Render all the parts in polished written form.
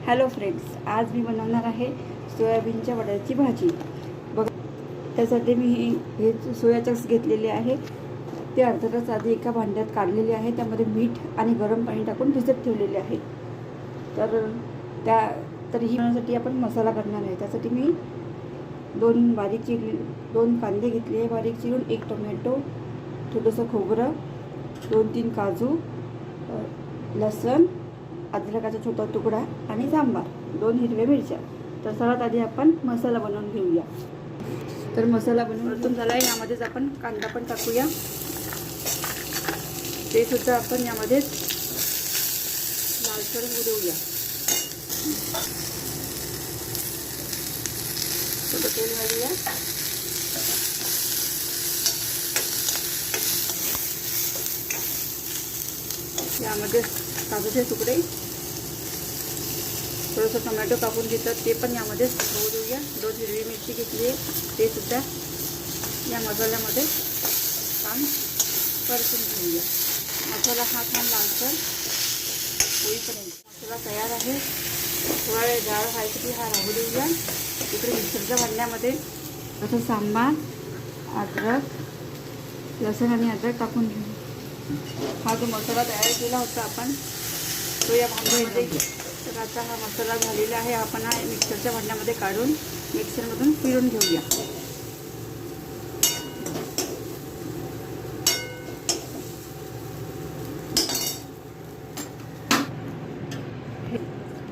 Hello friends, आज मी बनवणार आहे सोयाबीनच्या वड्याची भाजी. बघा, त्यासाठी मी हे सोया चंक्स घेतलेले आहे. ते अर्धा तास आधी एका भांड्यात काढलेले आहे. त्यामध्ये मीठ आणि गरम पाणी टाकून भिजत ठेवलेले आहे. तर ही बनवण्यासाठी आपण मसाला करणार आहे. त्यासाठी मी दोन कांदे घेतले आहे बारीक चिरून, एक टोमॅटो, थोडंसं खोबरं, 2-3 काजू, लसूण, अद्रकाचा छोटा तुकडा आणि सांबार, 2 हिरव्या मिरच्या. तर सर्वात आधी आपण मसाला बनवून घेऊया. तर मसाला बनवून झाला आहे. यामध्येच आपण कांदा पण टाकूया. ते सुद्धा आपण यामध्ये लालसर होऊ देऊया. थोडं तेल घालूया. यामध्ये काजूचे तुकडे, थोडंसं टोमॅटो कापून घेतात ते पण यामध्ये होऊ देऊया. 2 हिरवी मिरची घेतली आहे, ते सुद्धा या मसाल्यामध्ये छान परतून घेऊया. मसाला हा छान लालसर होईपर्यंत मसाला तयार आहे. थोडा वेळ डाळ व्हायसाठी हा राहू देऊया. इकडे मिक्सरच्या भांड्यामध्ये असं सांबार, अद्रक, लसूण आणि अद्रक टाकून घेऊ. हा जो मसाला तयार केला होता आपण तो या भांड्यामध्ये. तर आता हा मसाला झालेला आहे. आपण हा मिक्सरच्या भांड्यामध्ये काढून मिक्सरमधून फिरून घेऊया.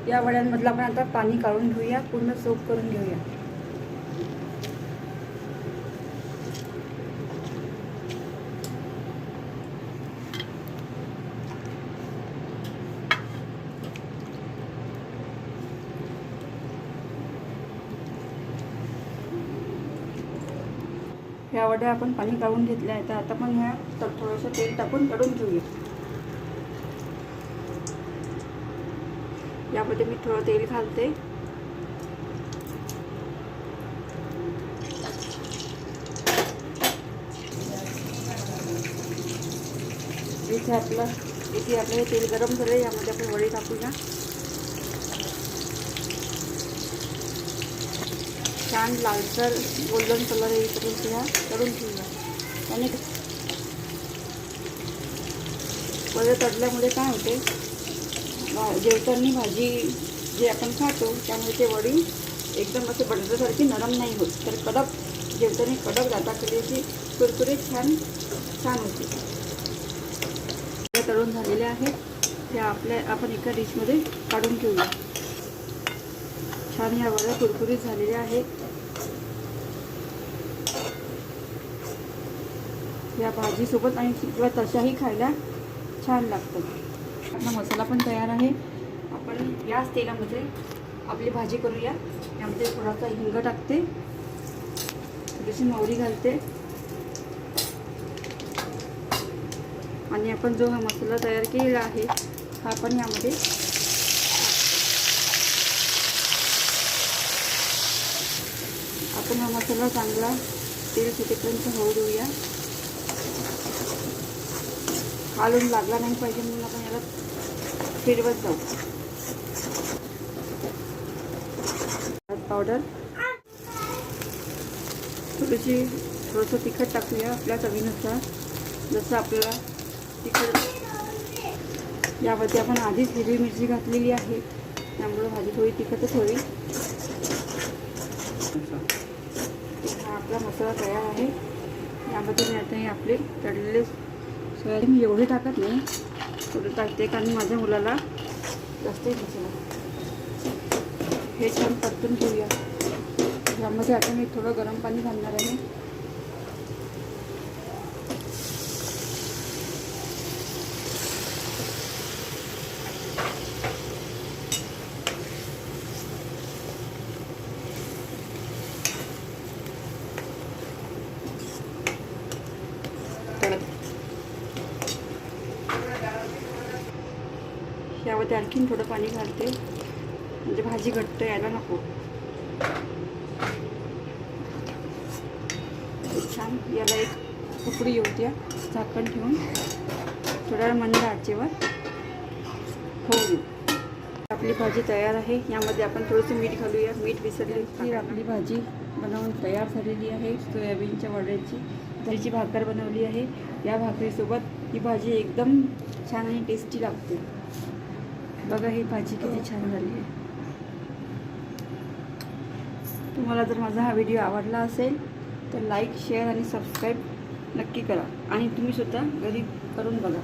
या वड्यांमधलं आपण आता पाणी काढून घेऊया, पूर्ण सोक करून घेऊया. ह्या वड्या आपण पाणी काढून घेतल्या आहेत. तर आता पण ह्या थोडंसं तेल टाकून तळून घेऊया. यामध्ये मी थोडं तेल घालते. इथे आपलं हे तेल गरम झालं. यामध्ये आपण वडी टाकूया. छान लालसर गोल्डन कलर येईपर्यंत ह्या तळून घेऊया. आणि वडे तळल्यामुळे काय होते, जेवताना भाजी जे आपण खातो त्यामुळे ते वडी एकदम असे बटाट्यासारखी नरम नाही होत. तर कडक जेवताना कडक दाताखाली अशी कुरकुरीत छान होते. तळून झालेले आहेत. त्या आपण एका डिशमध्ये काढून घेऊया. छान या वड्या कुरकुरीत झालेल्या आहेत. या भाजीसोबत आणि किंवा तशाही खायला छान लागतात. आपला मसाला पण तयार आहे. आपण याच तेलामध्ये आपली भाजी करूया. यामध्ये थोडासा हिंग टाकते, थोडीशी मोहरी घालते आणि आपण जो हा मसाला तयार केलेला आहे हा पण यामध्ये आपण हा मसाला चांगला तेल सुटेपर्यंत होऊ देऊया. खालून लागला नाही पाहिजे म्हणून आपण याला फिरवत जाऊ. पावडर, थोडंसं तिखट टाकूया आपल्या चवीनुसार, जसं आपल्याला तिखट. यामध्ये आपण आधीच हिरवी मिरची घातलेली आहे, त्यामुळे भाजी थोडी तिखटच होईल. हा आपला मसाला तयार आहे. यामध्ये मी आता आपले तळलेले सोयाबीन एवढे टाकत नाही, थोडं टाकते कारण माझ्या मुलाला जास्त मसाला. हे छान परतून घेऊया. यामध्ये आता मी थोडं गरम पाणी घालणार आहे. यामध्ये आणखीन थोडं पाणी घालते म्हणजे भाजी घट्ट यायला नको. छान याला एक उकळी येऊ द्या. झाकण ठेवून थोड्या वेळ मंद आचेवर होऊ देऊ. आपली भाजी तयार आहे. यामध्ये आपण थोडंसं मीठ घालूया. मीठ विसरले. ही आपली भाजी बनवून तयार झालेली आहे. सोयाबीनच्या वड्याची त्याची भाकर बनवली आहे. या भाकरीसोबत ही भाजी एकदम छान आणि टेस्टी लागते. बघा ही भाजी किती छान झाली आहे. तुम्हाला जर माझा हा व्हिडिओ आवडला असेल तर लाईक, शेअर आणि सबस्क्राईब नक्की करा आणि तुम्ही सुद्धा घरी करून बघा.